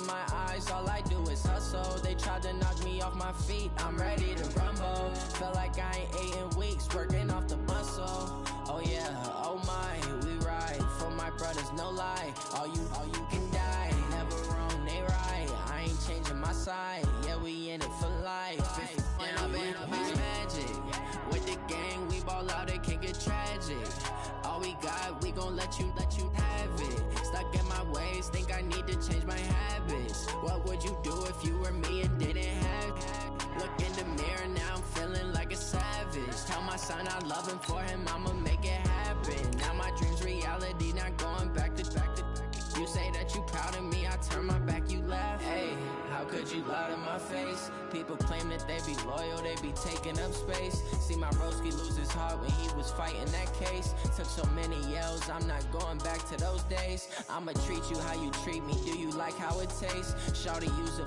in my eyes, all I do is hustle. They tried to knock me off my feet, I'm ready to rumble. Felt like I ain't ate in weeks, working off the muscle. Oh yeah, oh my, we ride for my brothers, no lie. All you can die, never wrong, they right. I ain't changing my side, yeah, we in it for life. And I've been magic. With the gang, we ball out, it can get tragic. All we got, we gon' let you have it. Stuck in my ways, think I need to change my habits. What would you do if you were me and didn't have it? Look in the mirror, now I'm feeling like a savage. Tell my son I love him, for him I'ma make it happen. Now my dream's reality, not going back to. You say that you proud of me, I turn my back, you laugh. Hey, how could you lie to my face? People claim that they be loyal, they be taking up space. See my broski lose his heart when he was fighting that case. Took so many yells, I'm not going back to those days. I'ma treat you how you treat me, do you like how it tastes? Shawty, use a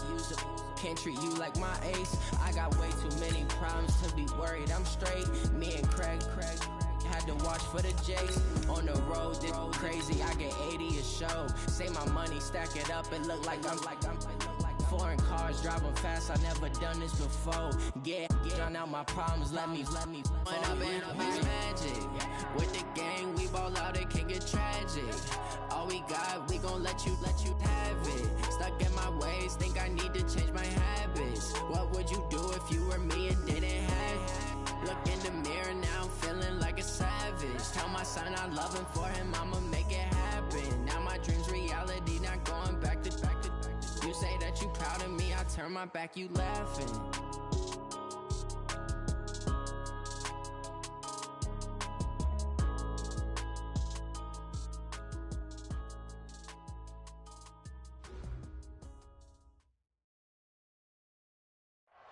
can't treat you like my ace. I got way too many problems to be worried, I'm straight. Me and Craig had to watch for the J's. On the road, this crazy, I get 80 a show. Say my money, stack it up, it look like I'm foreign cars, driving fast, I never done this before. Get drown out my problems, let me When I've been magic. With the gang, we ball out, it can get tragic. All we got, we gon' let you have it. Stuck in my ways, think I need to change my habits. What would you do if you were me and didn't have it? Look in the mirror, now I'm feeling like a savage. Tell my son I love him, for him I'ma make it happen. Now my dream's reality, not going back to. You say that you proud of me, I turn my back, you laughing.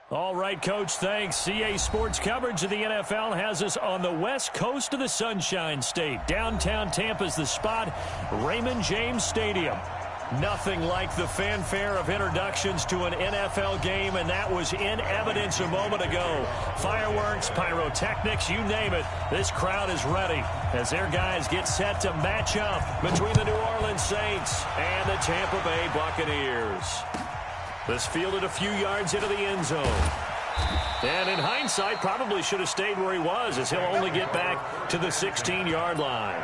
All right, Coach, thanks. CA Sports coverage of the NFL has us on the west coast of the Sunshine State. Downtown Tampa's the spot, Raymond James Stadium. Nothing like the fanfare of introductions to an NFL game, and that was in evidence a moment ago. Fireworks, pyrotechnics, you name it. This crowd is ready as their guys get set to match up between the New Orleans Saints and the Tampa Bay Buccaneers. This fielded a few yards into the end zone. And in hindsight, probably should have stayed where he was, as he'll only get back to the 16-yard line.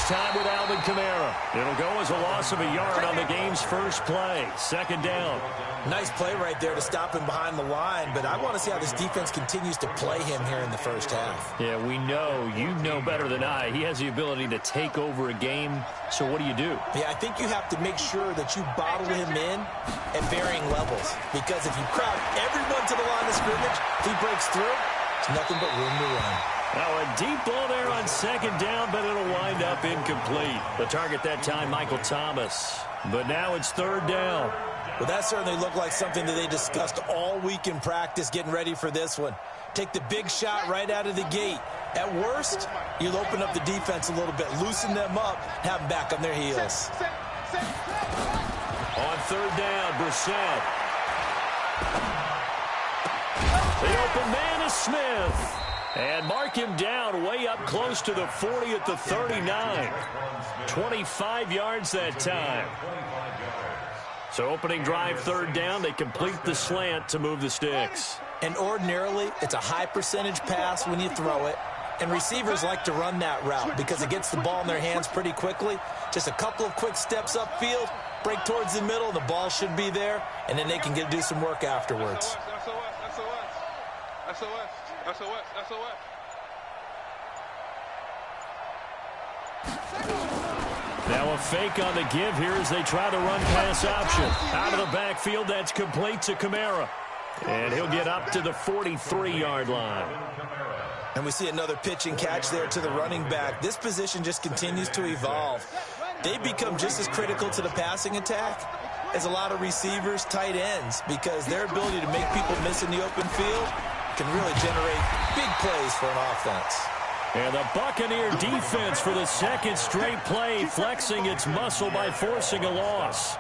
Time with Alvin Kamara. It'll go as a loss of a yard on the game's first play. Second down. Nice play right there to stop him behind the line, but I want to see how this defense continues to play him here in the first half. Yeah, we know. You know better than I. He has the ability to take over a game, so what do you do? Yeah, I think you have to make sure that you bottle him in at varying levels, because if you crowd everyone to the line of scrimmage, if he breaks through, it's nothing but room to run. Now a deep ball there on second down, but it'll wind up incomplete. The target that time, Michael Thomas. But now it's third down. Well, that certainly looked like something that they discussed all week in practice, getting ready for this one. Take the big shot right out of the gate. At worst, you'll open up the defense a little bit, loosen them up, have them back on their heels. On third down, Brissett. The open man is Smith. And mark him down way up close to the 40 at the 39. 25 yards that time. So opening drive, third down, they complete the slant to move the sticks. And ordinarily, it's a high percentage pass when you throw it. And receivers like to run that route because it gets the ball in their hands pretty quickly. Just a couple of quick steps upfield, break towards the middle, the ball should be there, and then they can do some work afterwards. Now a fake on the give here as they try to run pass option. Out of the backfield, that's complete to Kamara. And he'll get up to the 43-yard line. And we see another pitch and catch there to the running back. This position just continues to evolve. They become just as critical to the passing attack as a lot of receivers, tight ends, because their ability to make people miss in the open field can really generate big plays for an offense. And the Buccaneer defense for the second straight play, flexing its muscle by forcing a loss.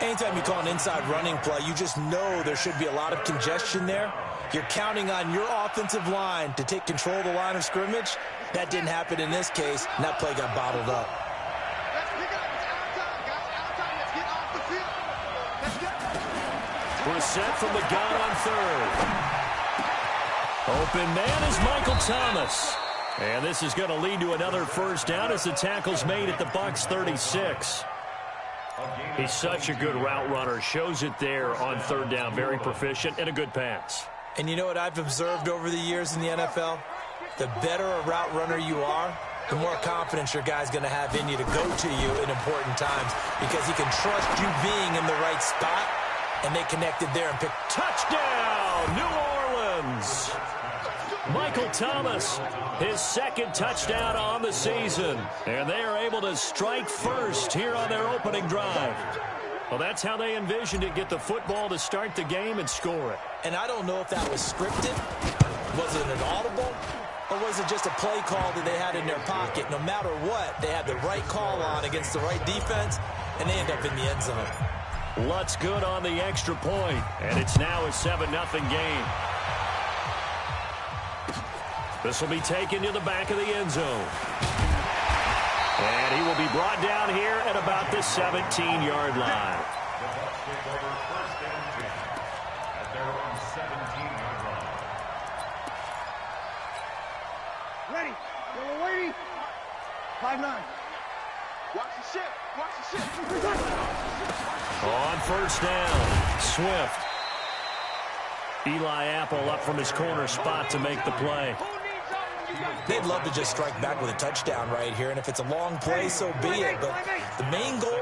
Anytime you call an inside running play, you just know there should be a lot of congestion there. You're counting on your offensive line to take control of the line of scrimmage. That didn't happen in this case, and that play got bottled up. We're set from the gun on third. Open man is Michael Thomas. And this is going to lead to another first down as the tackle's made at the Bucs 36. He's such a good route runner. Shows it there on third down. Very proficient and a good pass. And you know what I've observed over the years in the NFL? The better a route runner you are, the more confidence your guy's going to have in you to go to you in important times because he can trust you being in the right spot, and they connected there and picked. Touchdown, New Orleans! Michael Thomas, his second touchdown on the season. And they are able to strike first here on their opening drive. Well, that's how they envisioned it, get the football to start the game and score it. And I don't know if that was scripted. Was it an audible? Or was it just a play call that they had in their pocket? No matter what, they had the right call on against the right defense, and they end up in the end zone. Lutz good on the extra point, and it's now a 7-0 game. This will be taken to the back of the end zone. And he will be brought down here at about the 17-yard line. Ready. We're waiting. 5-9. Watch the ship. Watch the ship. On first down, Swift. Eli Apple up from his corner spot to make the play. They'd love to just strike back with a touchdown right here, and if it's a long play, so be it. But the main goal,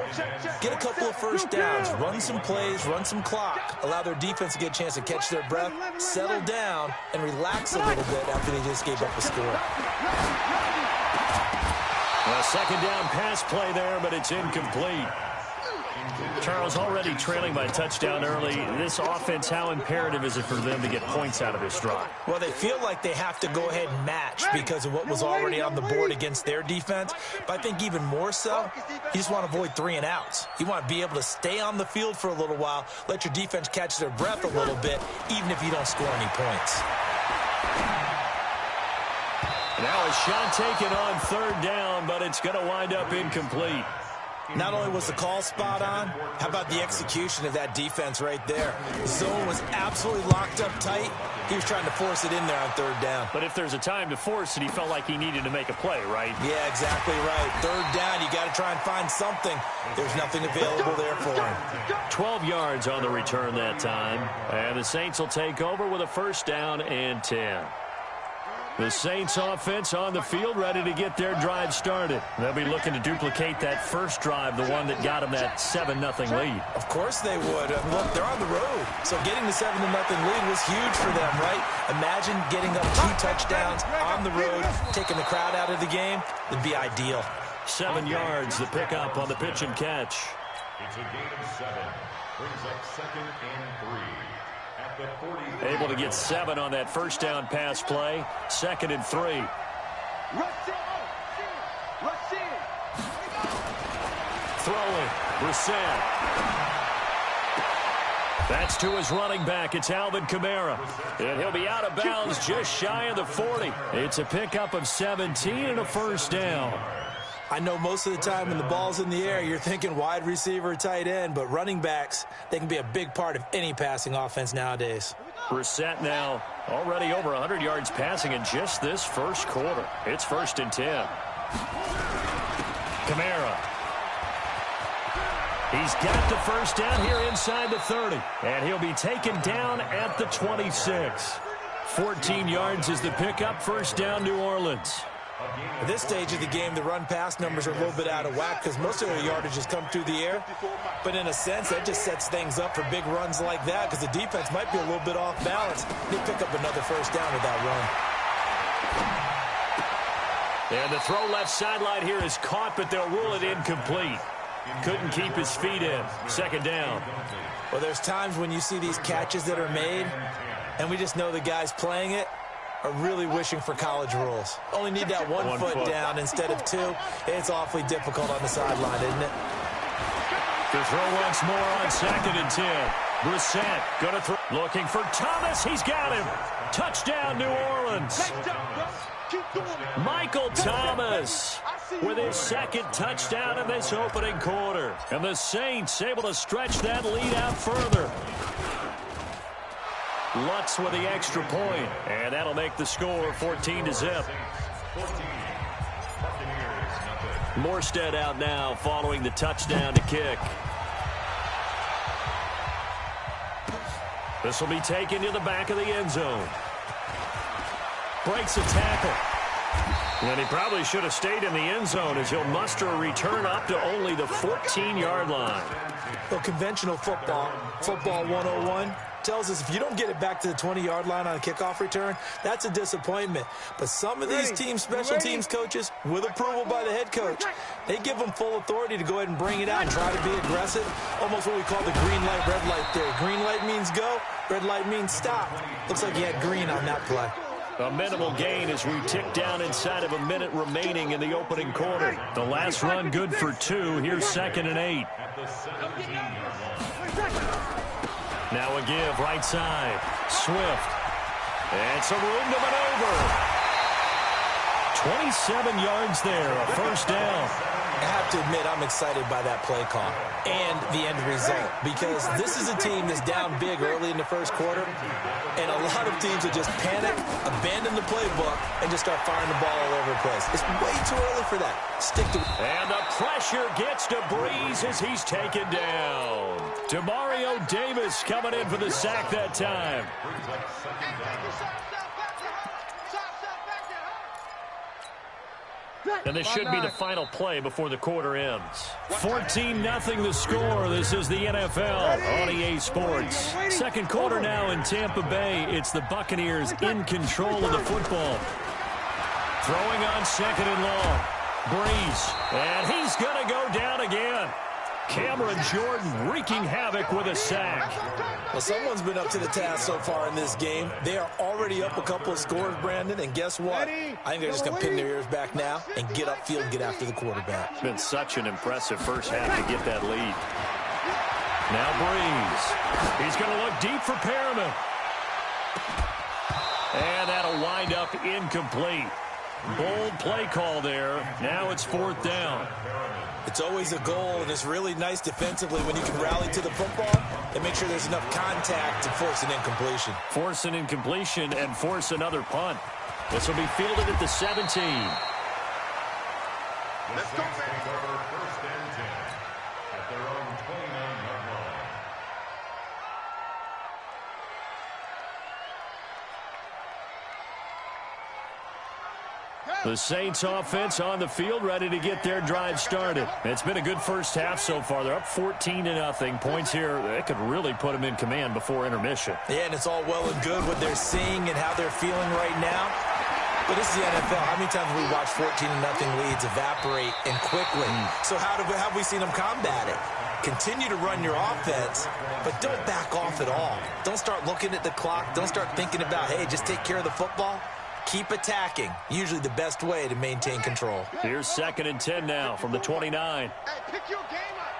get a couple of first downs, run some plays, run some clock, allow their defense to get a chance to catch their breath, settle down, and relax a little bit after they just gave up a score. A second down pass play there, but it's incomplete. Charles, already trailing by a touchdown early. This offense, how imperative is it for them to get points out of this drive? Well, they feel like they have to go ahead and match because of what was already on the board against their defense. But I think even more so, you just want to avoid 3 and outs. You want to be able to stay on the field for a little while, let your defense catch their breath a little bit, even if you don't score any points. Now a shot taken on third down, but it's going to wind up incomplete. Not only was the call spot on, how about the execution of that defense right there? The zone was absolutely locked up tight. He was trying to force it in there on third down. But if there's a time to force it, he felt like he needed to make a play, right? Yeah, exactly right. Third down, you got to try and find something. There's nothing available there for him. 12 yards on the return that time. And the Saints will take over with a first down and 10. The Saints offense on the field, ready to get their drive started. They'll be looking to duplicate that first drive, the one that got them that 7-0 lead. Of course they would. Look, they're on the road. So getting the 7-0 lead was huge for them, right? Imagine getting up 2 touchdowns on the road, taking the crowd out of the game. It'd be ideal. 7 yards, the pickup on the pitch and catch. It's a gain of 7. Brings up 2nd and 3. Able to get 7 on that first down pass play. 2nd and 3. Throwing. Brissett. That's to his running back. It's Alvin Kamara. And he'll be out of bounds just shy of the 40. It's a pickup of 17 and a first down. I know most of the time when the ball's in the air, you're thinking wide receiver, tight end, but running backs, they can be a big part of any passing offense nowadays. Brissett now already over 100 yards passing in just this first quarter. It's 1st and 10. Kamara. He's got the first down here inside the 30. And he'll be taken down at the 26. 14 yards is the pickup. First down, New Orleans. At this stage of the game, the run-pass numbers are a little bit out of whack because most of their yardage has come through the air. But in a sense, that just sets things up for big runs like that because the defense might be a little bit off balance. They pick up another first down with that run. And the throw left sideline here is caught, but they'll rule it incomplete. Couldn't keep his feet in. 2nd down. Well, there's times when you see these catches that are made, And we just know the guys playing it are really wishing for college rules. Only need that one foot down instead of two. It's awfully difficult on the sideline, isn't it? To throw once more on 2nd and 10. Brissett going to throw. Looking for Thomas. He's got him. Touchdown, New Orleans. Michael Thomas with his 2nd touchdown in this opening quarter. And the Saints able to stretch that lead out further. Lutz with the extra point, and that'll make the score 14-0. Morstead out now following the touchdown to kick. This will be taken to the back of the end zone. Breaks a tackle. And he probably should have stayed in the end zone as he'll muster a return up to only the 14-yard line. Well, conventional football 101, tells us if you don't get it back to the 20-yard line on a kickoff return, that's a disappointment. But some of these teams, special teams coaches, with approval by the head coach, they give them full authority to go ahead and bring it out and try to be aggressive. Almost what we call the green light, red light theory. Green light means go, red light means stop. Looks like he had green on that play. A minimal gain as we tick down inside of a minute remaining in the opening quarter. The last run good for 2. Here's 2nd and 8. Now a give right side. Swift. And some room to maneuver. 27 yards there. A first down. I have to admit, I'm excited by that play call and the end result, because this is a team that's down big early in the first quarter, and a lot of teams will just panic, abandon the playbook, and just start firing the ball all over the place. It's way too early for that. Stick to it. And the pressure gets to Breeze as he's taken down. Demario Davis coming in for the sack that time. And this should be the final play before the quarter ends. 14-0 the score. This is the NFL on EA Sports. Second quarter now in Tampa Bay. It's the Buccaneers in control of the football. Throwing on 2nd and long. Breeze. And he's going to go down again. Cameron Jordan wreaking havoc with a sack. Well, someone's been up to the task so far in this game. They are already up a couple of scores, Brandon, and guess what? I think they're just going to pin their ears back now and get upfield and get after the quarterback. It's been such an impressive first half to get that lead. Now Breeze. He's going to look deep for Perriman. And that'll wind up incomplete. Bold play call there. Now it's 4th down. It's always a goal, and it's really nice defensively when you can rally to the football and make sure there's enough contact to force an incompletion. Force an incompletion and force another punt. This will be fielded at the 17. Let's go, first and 10 at their own 29-yard line. The Saints offense on the field, ready to get their drive started. It's been a good first half so far. They're up 14-0. Points here, they could really put them in command before intermission. Yeah, and it's all well and good what they're seeing and how they're feeling right now. But this is the NFL. How many times have we watched 14-0 leads evaporate and quickly? So how have we seen them combat it? Continue to run your offense, but don't back off at all. Don't start looking at the clock. Don't start thinking about, hey, just take care of the football. Keep attacking. Usually the best way to maintain control. Here's 2nd and 10 now from the 29. Hey, pick your game up.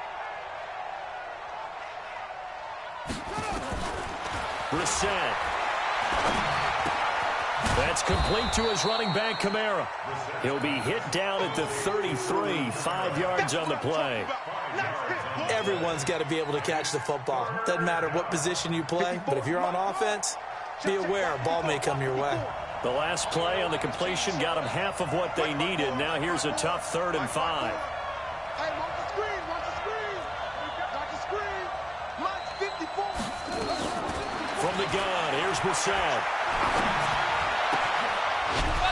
Brissett. That's complete to his running back, Kamara. He'll be hit down at the 33, 5 yards on the play. Everyone's got to be able to catch the football. Doesn't matter what position you play, but if you're on offense, be aware a ball may come your way. The last play on the completion got them half of what they needed. Now here's a tough 3rd and 5. Hey, watch the screen, watch the screen. Watch the screen. Mine's 54. From the gun, here's Brissett.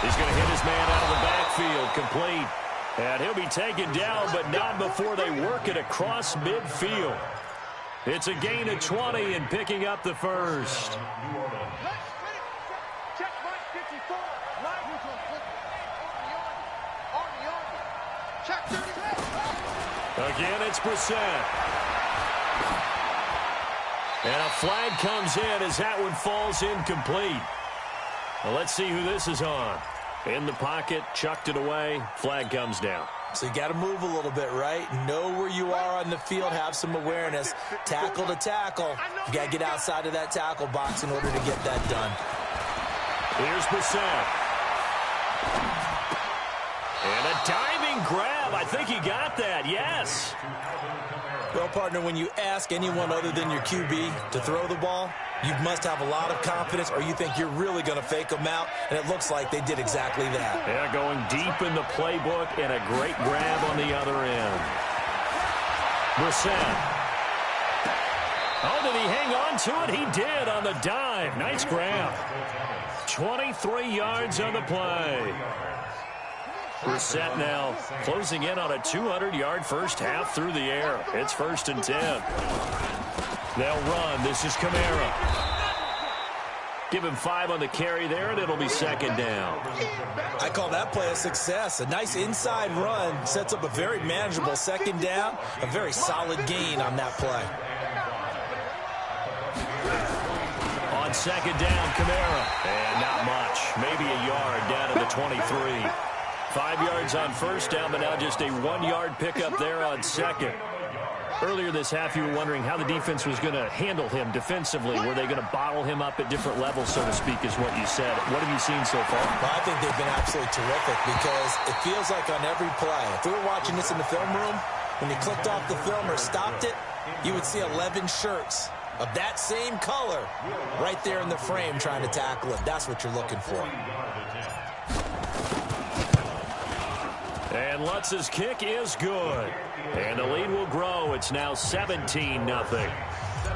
He's going to hit his man out of the backfield, complete. And he'll be taken down, but not before they work it across midfield. It's a gain of 20 and picking up the first. Check Mike 54. Mike on the check 30. Again, it's Brissett. And a flag comes in as that one falls incomplete. Well, let's see who this is on. In the pocket, chucked it away, flag comes down. So you got to move a little bit, right? Know where you are on the field, have some awareness. Tackle to tackle. You got to get outside of that tackle box in order to get that done. Here's Brissett. And a diving grab. I think he got that, yes. Well, partner, when you ask anyone other than your QB to throw the ball, you must have a lot of confidence or you think you're really going to fake them out, and it looks like they did exactly that. Yeah, going deep in the playbook and a great grab on the other end. Brissett. Oh, did he hang on to it? He did on the dive. Nice grab. 23 yards on the play. Brissett now closing in on a 200-yard first half through the air. It's 1st and 10. They'll run. This is Kamara. Give him 5 on the carry there, and it'll be 2nd down. I call that play a success. A nice inside run sets up a very manageable 2nd down. A very solid gain on that play. On 2nd down, Kamara. And not much. Maybe a yard down to the 23. 5 yards on 1st down, but now just a 1-yard pickup there on 2nd. Earlier this half, you were wondering how the defense was going to handle him defensively. Were they going to bottle him up at different levels, so to speak, is what you said. What have you seen so far? Well, I think they've been absolutely terrific because it feels like on every play, if we were watching this in the film room, when you clicked off the film or stopped it, you would see 11 shirts of that same color right there in the frame trying to tackle him. That's what you're looking for. And Lutz's kick is good. And the lead will grow. It's now 17-0.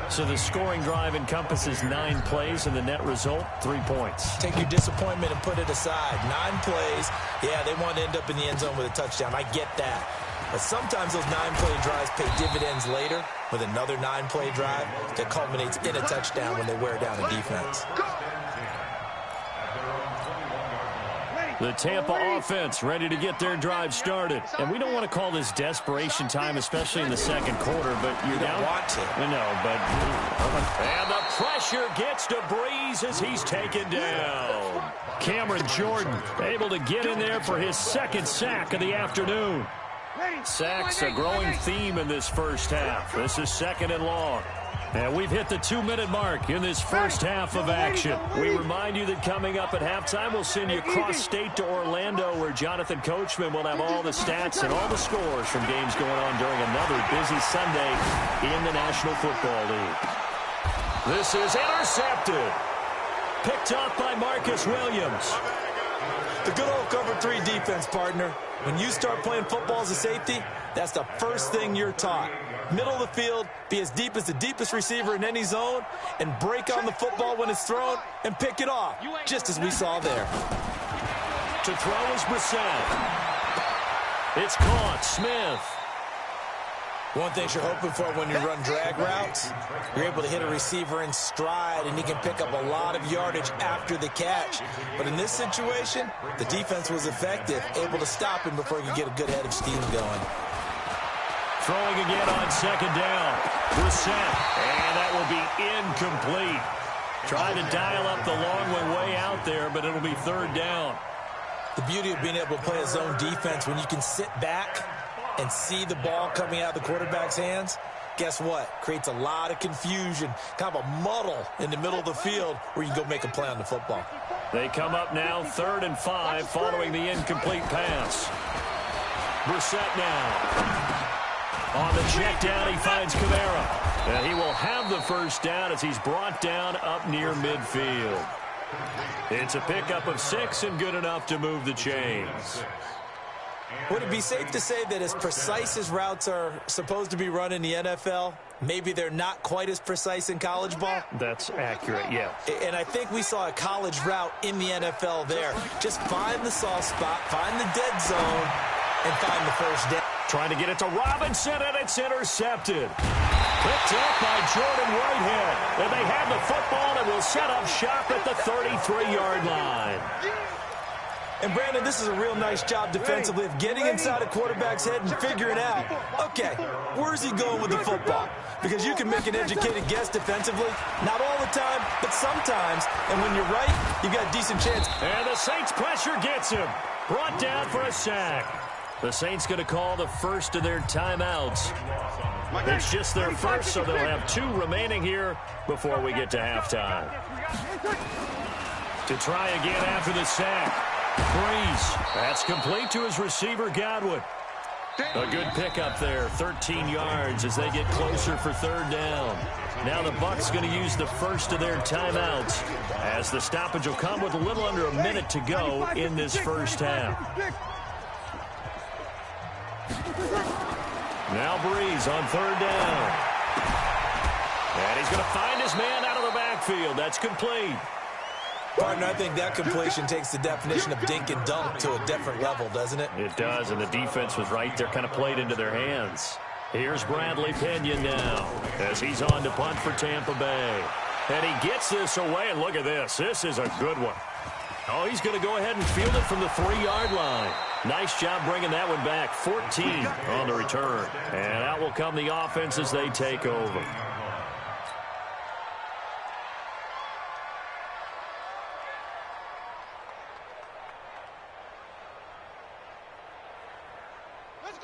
So the scoring drive encompasses 9 plays, and the net result, 3 points. Take your disappointment and put it aside. 9 plays. Yeah, they want to end up in the end zone with a touchdown. I get that. But sometimes those 9-play drives pay dividends later with another 9-play drive that culminates in a touchdown when they wear down a defense. The Tampa offense ready to get their drive started. And we don't want to call this desperation time, especially in the 2nd quarter, but you're down. You don't want to. I know, but... And the pressure gets to Breeze as he's taken down. Cameron Jordan able to get in there for his 2nd sack of the afternoon. Sacks a growing theme in this first half. This is 2nd and long. And we've hit the 2-minute mark in this first half of action. We remind you that coming up at halftime, we'll send you cross-state to Orlando, where Jonathan Coachman will have all the stats and all the scores from games going on during another busy Sunday in the National Football League. This is intercepted. Picked up by Marcus Williams. The good old cover 3 defense, partner. When you start playing football as a safety, that's the first thing you're taught. Middle of the field, be as deep as the deepest receiver in any zone, and break on the football when it's thrown and pick it off, just as we saw there. To throw is Brissett. It's caught. Smith. One thing you're hoping for when you run drag routes, you're able to hit a receiver in stride, and he can pick up a lot of yardage after the catch. But in this situation, the defense was effective, able to stop him before he could get a good head of steam going. Throwing again on 2nd down. Brissett. And that will be incomplete. Trying to dial up the long one way out there, but it'll be 3rd down. The beauty of being able to play a zone defense when you can sit back and see the ball coming out of the quarterback's hands, guess what? Creates a lot of confusion, kind of a muddle in the middle of the field where you can go make a play on the football. They come up now 3rd and 5 following the incomplete pass. Brissett now. On the check down, he finds Kamara. And he will have the 1st down as he's brought down up near midfield. It's a pickup of 6 and good enough to move the chains. Would it be safe to say that as precise as routes are supposed to be run in the NFL, maybe they're not quite as precise in college ball? That's accurate, yeah. And I think we saw a college route in the NFL there. Just find the soft spot, find the dead zone, and find the 1st down. Trying to get it to Robinson, and it's intercepted. Picked up by Jordan Whitehead. And they have the football and will set up shop at the 33-yard line. And, Brandon, this is a real nice job defensively of getting inside a quarterback's head and figuring out, okay, where's he going with the football? Because you can make an educated guess defensively, not all the time, but sometimes. And when you're right, you've got a decent chance. And the Saints pressure gets him. Brought down for a sack. The Saints going to call the first of their timeouts. It's just their first, so they'll have 2 remaining here before we get to halftime. To try again after the sack. Breeze. That's complete to his receiver, Godwin. A good pickup there, 13 yards as they get closer for 3rd down. Now the Bucs going to use the first of their timeouts as the stoppage will come with a little under a minute to go in this first half. Now Breeze on 3rd down. And he's going to find his man out of the backfield. That's complete. Partner, I think that completion takes the definition of dink and dunk to a different level, doesn't it? It does, and the defense was right there, kind of played into their hands. Here's Bradley Pinion now as he's on to punt for Tampa Bay. And he gets this away, and look at this. This is a good one. Oh, he's going to go ahead and field it from the 3-yard line. Nice job bringing that one back. 14 on the return. And out will come the offense as they take over.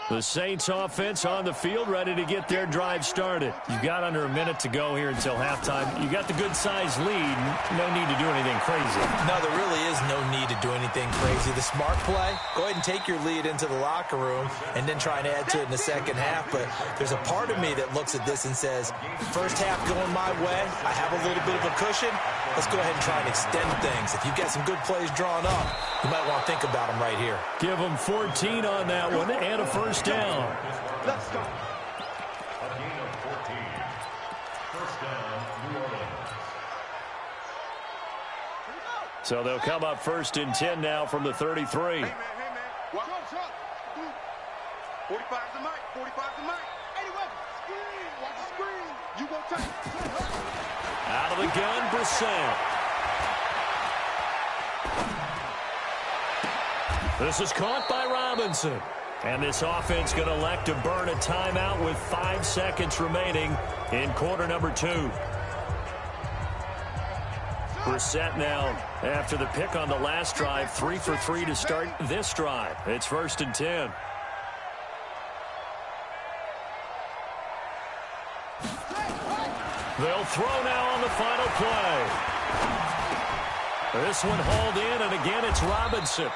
The Saints offense on the field, ready to get their drive started. You've got under a minute to go here until halftime. You got the good-sized lead. No need to do anything crazy. No, there really is no need to do anything crazy. The smart play, go ahead and take your lead into the locker room and then try and add to it in the second half. But there's a part of me that looks at this and says, first half going my way, I have a little bit of a cushion. Let's go ahead and try and extend things. If you've got some good plays drawn up, you might want to think about them right here. Give them 14 on that one and a first down. Let's go. A gain of 14. First down, New Orleans. So they'll come up 1st and 10 now from the 33. Hey, man. Watch out. 45's the mic. 45's the mic. Anyway, screen. Watch the screen. You won't take. Out of the gun, Brissett. This is caught by Robinson. And this offense going to elect to burn a timeout with 5 seconds remaining in quarter number 2. Brissett now, after the pick on the last drive, 3 for 3 to start this drive. It's 1st and 10. They'll throw now on the final play. This one hauled in, and again it's Robinson.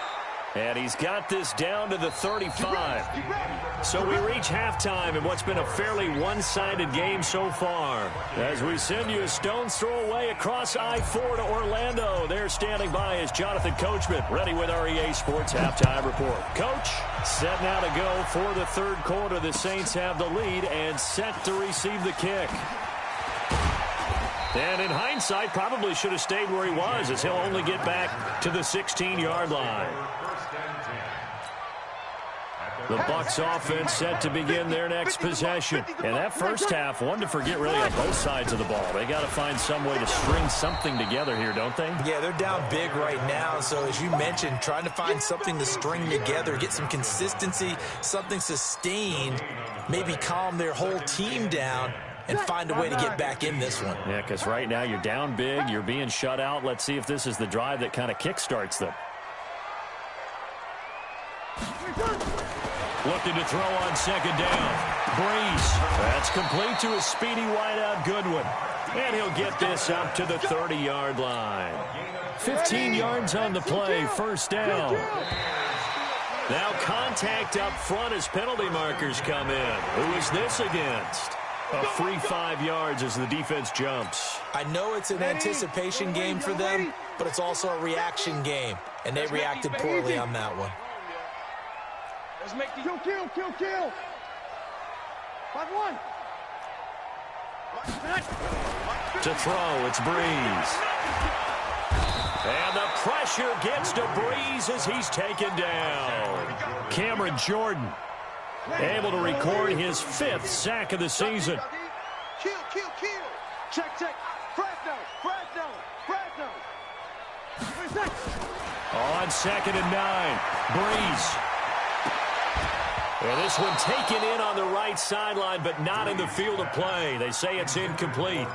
And he's got this down to the 35. So we reach halftime in what's been a fairly one-sided game so far. As we send you a stone's throw away across I-4 to Orlando. There standing by is Jonathan Coachman, ready with our EA Sports Halftime Report. Coach, set now to go for the 3rd quarter. The Saints have the lead and set to receive the kick. And in hindsight, probably should have stayed where he was, as he'll only get back to the 16-yard line. The Bucs offense set to begin their next possession. And that first half, one to forget really on both sides of the ball. They got to find some way to string something together here, don't they? Yeah, they're down big right now. So as you mentioned, trying to find something to string together, get some consistency, something sustained, maybe calm their whole team down and find a way to get back in this one. Yeah, because right now you're down big, you're being shut out. Let's see if this is the drive that kind of kickstarts them. Looking to throw on 2nd down. Breeze. That's complete to a speedy wideout Goodwin. And he'll get this up to the 30-yard line. 15 yards on the play, 1st down. Now contact up front as penalty markers come in. Who is this against? A free 5 yards as the defense jumps. I know it's an anticipation game for them, but it's also a reaction game. And they reacted poorly on that one. Let's make the kill. 5-1. To throw, it's Breeze. And the pressure gets to Breeze as he's taken down. Cameron Jordan able to record his 5th sack of the season. Kill. Check. Fresno. On 2nd and 9, Breeze. And this one taken in on the right sideline, but not in the field of play. They say it's incomplete.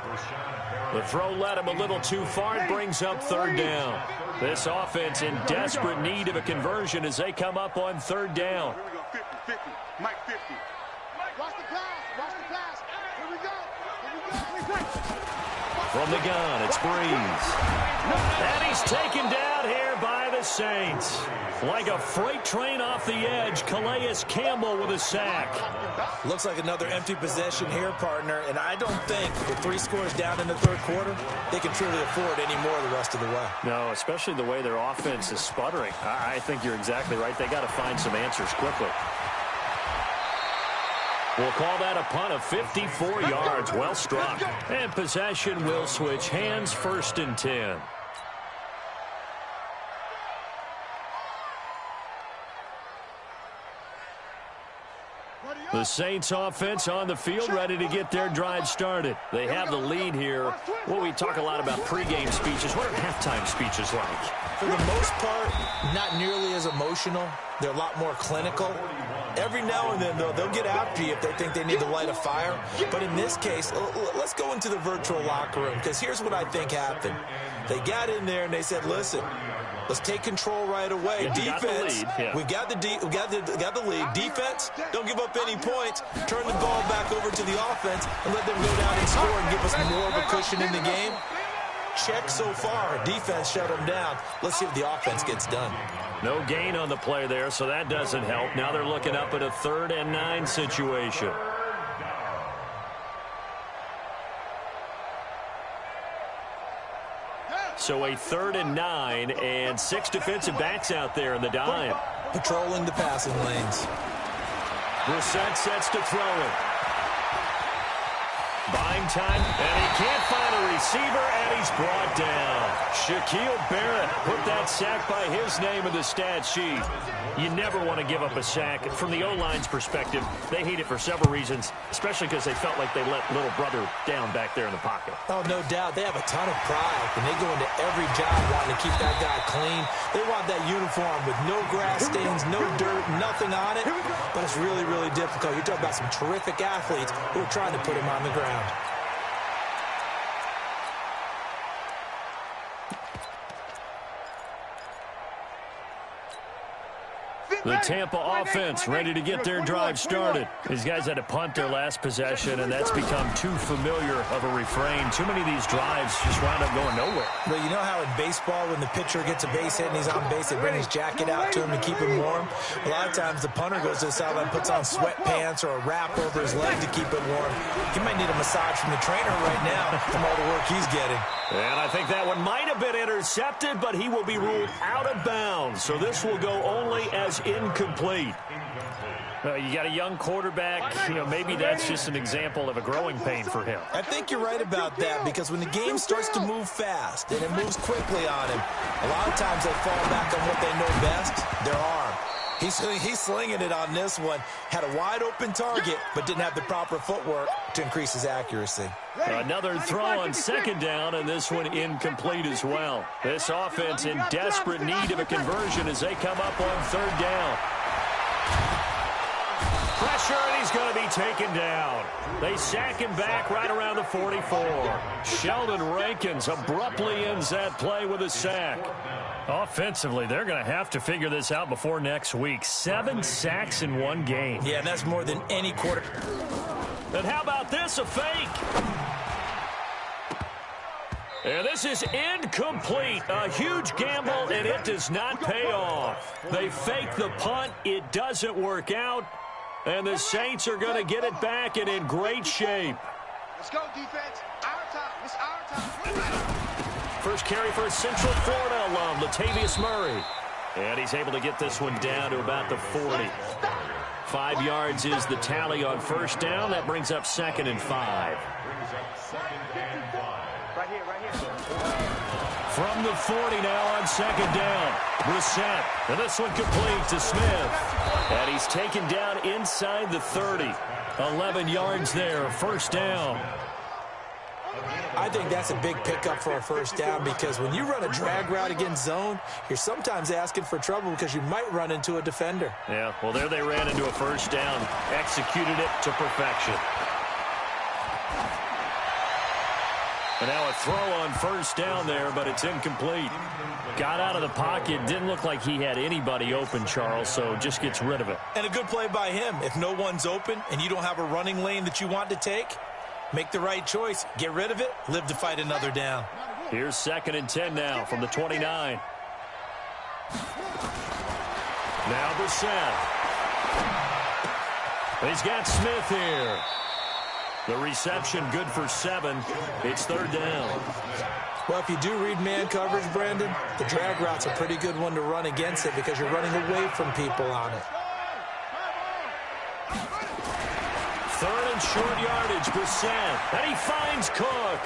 The throw led him a little too far. It brings up 3rd down. This offense in desperate need of a conversion as they come up on 3rd down. Here we go, 50, 50. Mike 50. Watch the pass. Here we go. From the gun, it's Breeze. And he's taken down here by the Saints. Like a freight train off the edge, Calais Campbell with a sack. Looks like another empty possession here, partner, and I don't think with 3 scores down in the 3rd quarter, they can truly afford any more the rest of the way. No, especially the way their offense is sputtering. I think you're exactly right. They got to find some answers quickly. We'll call that a punt of 54 yards. Well struck. And possession will switch hands, 1st and 10. The Saints offense on the field, ready to get their drive started. They have the lead here. Well, we talk a lot about pregame speeches. What are halftime speeches like? For the most part, not nearly as emotional. They're a lot more clinical. Every now and then, though, they'll get after you if they think they need to light a fire. But in this case, let's go into the virtual locker room, because here's what I think happened. They got in there and they said, listen, let's take control right away. Yeah, defense, we got the lead. Defense, don't give up any points. Turn the ball back over to the offense and let them go down and score and give us more of a cushion in the game. Check so far. Defense shut them down. Let's see if the offense gets done. No gain on the play there, so that doesn't help. Now they're looking up at a 3rd and 9 situation. So a 3rd and 9, and 6 defensive backs out there in the dime. Patrolling the passing lanes. Brissett sets to throw it. Buying time, and he can't find a receiver, and he's brought down. Shaquille Barrett put that sack by his name in the stat sheet. You never want to give up a sack. From the O-line's perspective, they hate it for several reasons, especially because they felt like they let little brother down back there in the pocket. Oh, no doubt. They have a ton of pride, and they go into every job wanting to keep that guy clean. They want that uniform with no grass stains, no dirt, nothing on it. But it's really, really difficult. You're talking about some terrific athletes who are trying to put him on the ground. The Tampa offense ready to get their drive started. These guys had to punt their last possession, and that's become too familiar of a refrain. Too many of these drives just wound up going nowhere. But you know how in baseball, when the pitcher gets a base hit and he's on base, they bring his jacket out to him to keep him warm? A lot of times the punter goes to the sideline, puts on sweatpants or a wrap over his leg to keep it warm. He might need a massage from the trainer right now from all the work he's getting. And I think that one might have been intercepted, but he will be ruled out of bounds. So this will go only as incomplete. You got a young quarterback. Maybe that's just an example of a growing pain for him. I think you're right about that, because when the game starts to move fast and it moves quickly on him, a lot of times they fall back on what they know best, their arm. He's slinging it on this one. Had a wide open target, but didn't have the proper footwork to increase his accuracy. Another throw on 2nd down, and this one incomplete as well. This offense in desperate need of a conversion as they come up on 3rd down. Pressure, and he's going to be taken down. They sack him back right around the 44. Sheldon Rankins abruptly ends that play with a sack. Offensively, they're going to have to figure this out before next week. 7 sacks in one game. Yeah, and that's more than any quarter. And how about this, a fake? And this is incomplete. A huge gamble, and it does not pay off. They fake the punt. It doesn't work out. And the Saints are going to get it back and in great shape. Let's go, defense. Our time. It's our time. First carry for a Central Florida alum, Latavius Murray. And he's able to get this one down to about the 40. 5 yards is the tally on 1st down. That brings up 2nd and 5. Right here. From the 40 now on 2nd down. Brissett. And this one complete to Smith. And he's taken down inside the 30. 11 yards there, 1st down. I think that's a big pickup for a first down because when you run a drag route against zone, you're sometimes asking for trouble because you might run into a defender. Yeah, well, there they ran into a first down, executed it to perfection. And now a throw on first down there, but it's incomplete. Got out of the pocket. Didn't look like he had anybody open, Charles, so just gets rid of it. And a good play by him. If no one's open and you don't have a running lane that you want to take, make the right choice. Get rid of it. Live to fight another down. Here's 2nd and 10 now from the 29. Now Brissett. He's got Smith here. The reception good for 7. It's 3rd down. Well, if you do read man coverage, Brandon, the drag route's a pretty good one to run against it because you're running away from people on it. 3rd and short yardage, Brissett. And he finds Cook.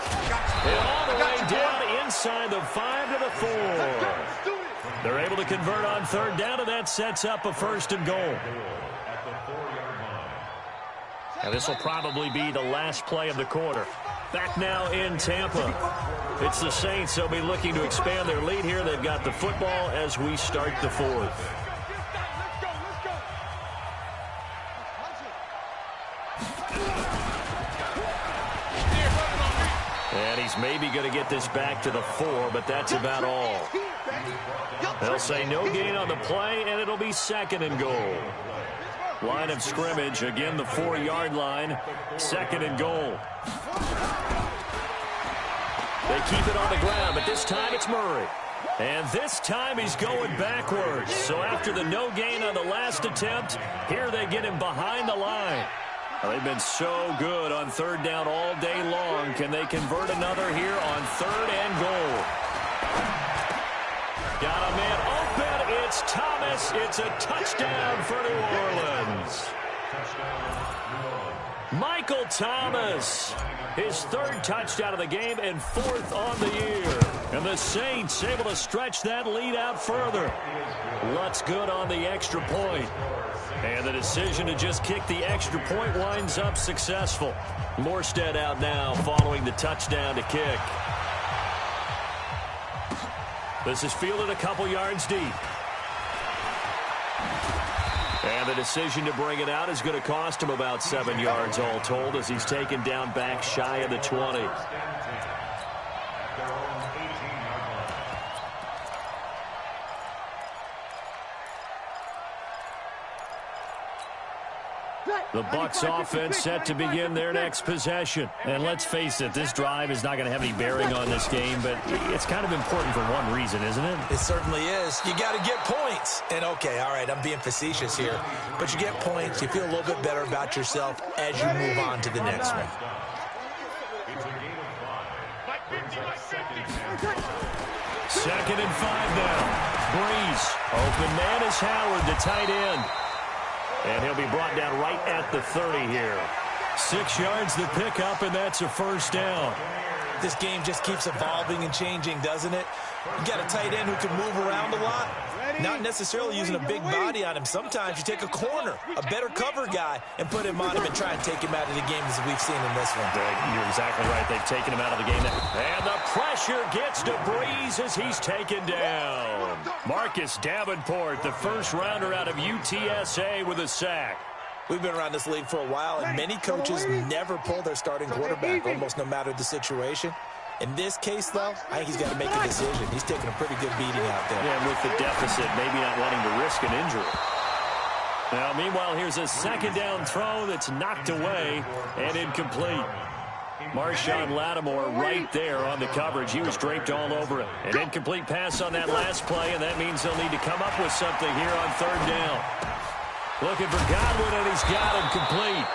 And all the way down inside the 5 to the 4. They're able to convert on 3rd down, and that sets up a 1st and goal. Now this will probably be the last play of the quarter. Back now in Tampa. It's the Saints. They'll be looking to expand their lead here. They've got the football as we start the 4th. And he's maybe going to get this back to the 4, but that's about all. They'll say no gain on the play, and it'll be 2nd and goal. Line of scrimmage, again the 4-yard line, 2nd and goal. They keep it on the ground, but this time it's Murray. And this time he's going backwards. So after the no gain on the last attempt, here they get him behind the line. Well, they've been so good on 3rd down all day long. Can they convert another here on 3rd and goal? Got a man open. It's Thomas. It's a touchdown for New Orleans. Michael Thomas. His 3rd touchdown of the game and 4th on the year. And the Saints able to stretch that lead out further. Lutz good on the extra point. And the decision to just kick the extra point winds up successful. Morstead out now following the touchdown to kick. This is fielded a couple yards deep. And the decision to bring it out is going to cost him about 7 yards all told as he's taken down back shy of the 20. The Bucs offense set to begin their next possession. And let's face it, this drive is not going to have any bearing on this game, but it's kind of important for one reason, isn't it? It certainly is. You got to get points. And okay, all right, I'm being facetious here, but you get points, you feel a little bit better about yourself as you move on to the next one. Second and 5 now. Breeze. Open man is Howard, the tight end. And he'll be brought down right at the 30 here. 6 yards the pickup, and that's a 1st down. This game just keeps evolving and changing, doesn't it? You got a tight end who can move around a lot. Not necessarily using a big body on him. Sometimes you take a corner, a better cover guy, and put him on him and try and take him out of the game as we've seen in this one. You're exactly right. They've taken him out of the game. And the pressure gets to Breeze as he's taken down. Marcus Davenport, the first rounder out of UTSA with a sack. We've been around this league for a while, and many coaches never pull their starting quarterback, almost no matter the situation. In this case, though, I think he's got to make a decision. He's taking a pretty good beating out there. Yeah, with the deficit, maybe not wanting to risk an injury. Now, meanwhile, here's a 2nd down throw that's knocked away and incomplete. Marshawn Lattimore right there on the coverage. He was draped all over it. An incomplete pass on that last play, and that means they'll need to come up with something here on 3rd down. Looking for Godwin, and he's got him complete.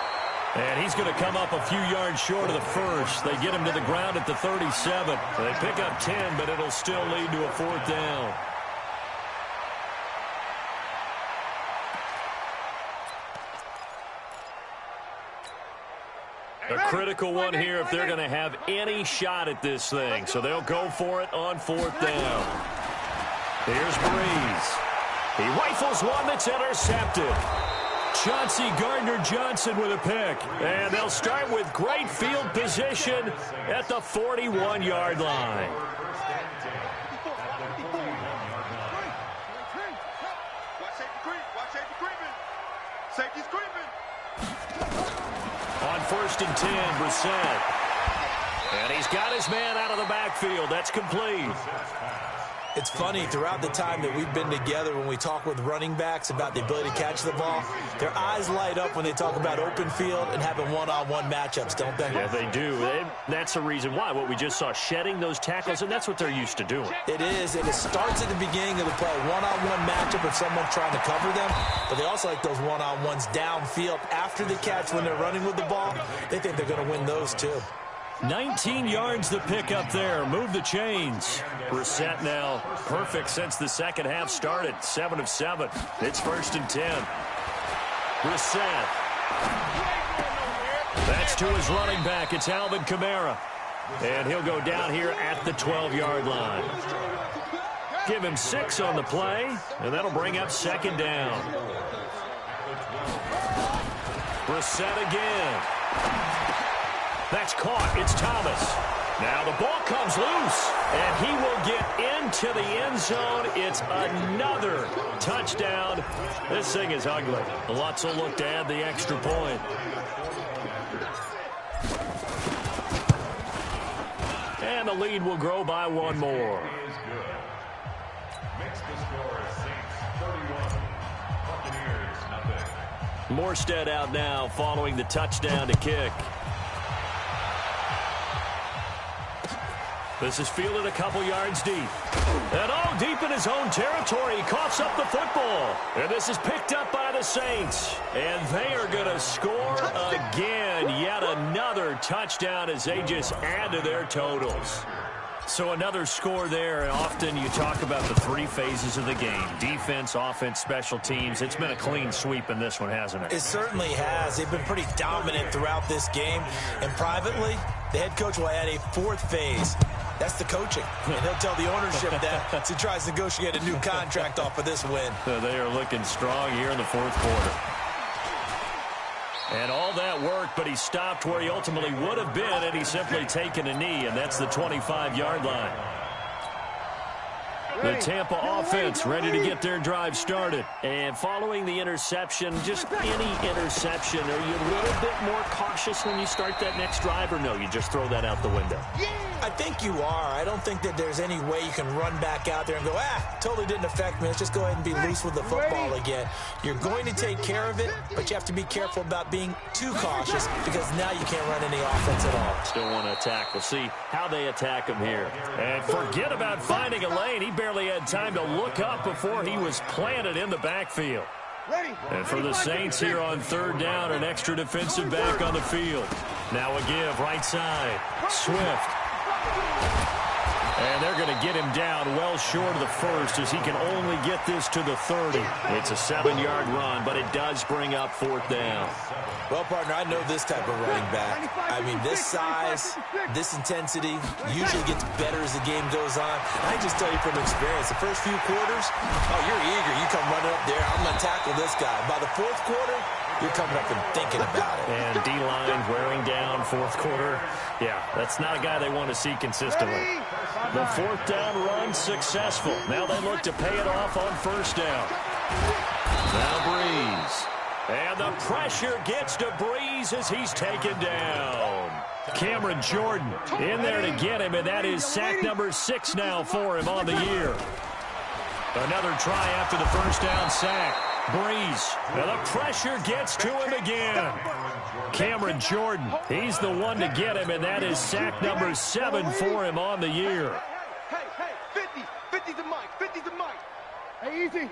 And he's going to come up a few yards short of the 1st. They get him to the ground at the 37. They pick up 10, but it'll still lead to a 4th down. A critical one here if they're going to have any shot at this thing. So they'll go for it on 4th down. Here's Breeze. He rifles one that's intercepted. Chauncey Gardner-Johnson with a pick. And they'll start with great field position at the 41-yard line. Safety's creeping. On 1st and 10, Brissett. And he's got his man out of the backfield. That's complete. It's funny, throughout the time that we've been together, when we talk with running backs about the ability to catch the ball, their eyes light up when they talk about open field and having one-on-one matchups, don't they? Yeah, they do. That's the reason why. What we just saw, shedding those tackles, and that's what they're used to doing. It is, and it starts at the beginning of the play. One-on-one matchup if someone's trying to cover them, but they also like those one-on-ones downfield after the catch when they're running with the ball. They think they're going to win those too. 19 yards the pick up there. Move the chains. Brissett now perfect since the second half started. 7 of 7. It's 1st and 10. Brissett. That's to his running back. It's Alvin Kamara. And he'll go down here at the 12-yard line. Give him 6 on the play, and that'll bring up 2nd down. Brissett again. That's caught. It's Thomas. Now the ball comes loose, and he will get into the end zone. It's another touchdown. This thing is ugly. Lots will look to add the extra point. And the lead will grow by 1 more. Morstead out now following the touchdown to kick. This is fielded a couple yards deep. And deep in his own territory. He coughs up the football. And this is picked up by the Saints. And they are going to score again. Yet another touchdown as they just add to their totals. So another score there. Often you talk about the 3 phases of the game. Defense, offense, special teams. It's been a clean sweep in this one, hasn't it? It certainly has. They've been pretty dominant throughout this game. And privately, the head coach will add a 4th phase. That's the coaching. And he'll tell the ownership that as he tries to negotiate a new contract off of this win. So they are looking strong here in the 4th quarter. And all that worked, but he stopped where he ultimately would have been, and he's simply taken a knee, and that's the 25-yard line. The Tampa offense ready to get their drive started. And following the interception, just any interception, are you a little bit more cautious when you start that next drive, or no, you just throw that out the window? I think you are. I don't think that there's any way you can run back out there and go, totally didn't affect me. Let's just go ahead and be loose with the football again. You're going to take care of it, but you have to be careful about being too cautious because now you can't run any offense at all. Still want to attack. We'll see how they attack him here. And forget about finding a lane. He barely had time to look up before he was planted in the backfield. And for the Saints here on 3rd down, an extra defensive back on the field. Now a give, right side. Swift. And they're going to get him down well short of the 1st as he can only get this to the 30. It's a 7-yard run, but it does bring up 4th down. Well, partner, I know this type of running back. I mean, this size, this intensity usually gets better as the game goes on. I just tell you from experience, the first few quarters, you're eager. You come running up there. I'm going to tackle this guy. By the 4th quarter, you're coming up and thinking about it. And D-line wearing down 4th quarter. Yeah, that's not a guy they want to see consistently. The 4th down run successful. Now they look to pay it off on 1st down. Now Breeze. And the pressure gets to Breeze as he's taken down. Cameron Jordan in there to get him, and that is sack number 6 now for him on the year. Another try after the 1st down sack. Breeze. And the pressure gets to him again. Cameron Jordan, he's the one to get him, and that is sack number 7 for him on the year. Hey, 50 to Mike, 50 to Mike. Hey, easy.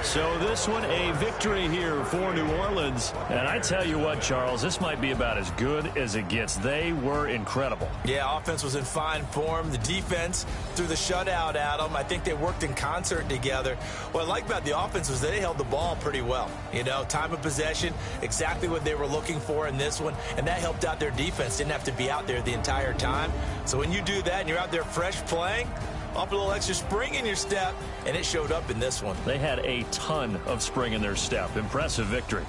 So this one, a victory here for New Orleans. And I tell you what, Charles, this might be about as good as it gets. They were incredible. Yeah, offense was in fine form. The defense threw the shutout at them. I think they worked in concert together. What I like about the offense was they held the ball pretty well. You know, time of possession, exactly what they were looking for in this one. And that helped out their defense. Didn't have to be out there the entire time. So when you do that and you're out there fresh playing, Offer a little extra spring in your step, and it showed up in this one. They had a ton of spring in their step. Impressive victory.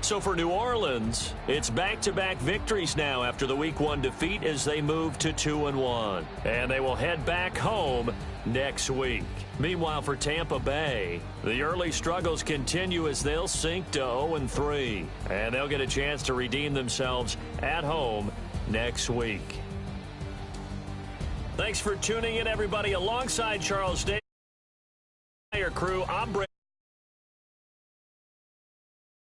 So for New Orleans, it's back-to-back victories now after the Week 1 defeat as they move to 2-1. And they will head back home next week. Meanwhile, for Tampa Bay, the early struggles continue as they'll sink to 0-3. And they'll get a chance to redeem themselves at home next week. Thanks for tuning in, everybody. Alongside Charles Day, your crew, I'm Brady.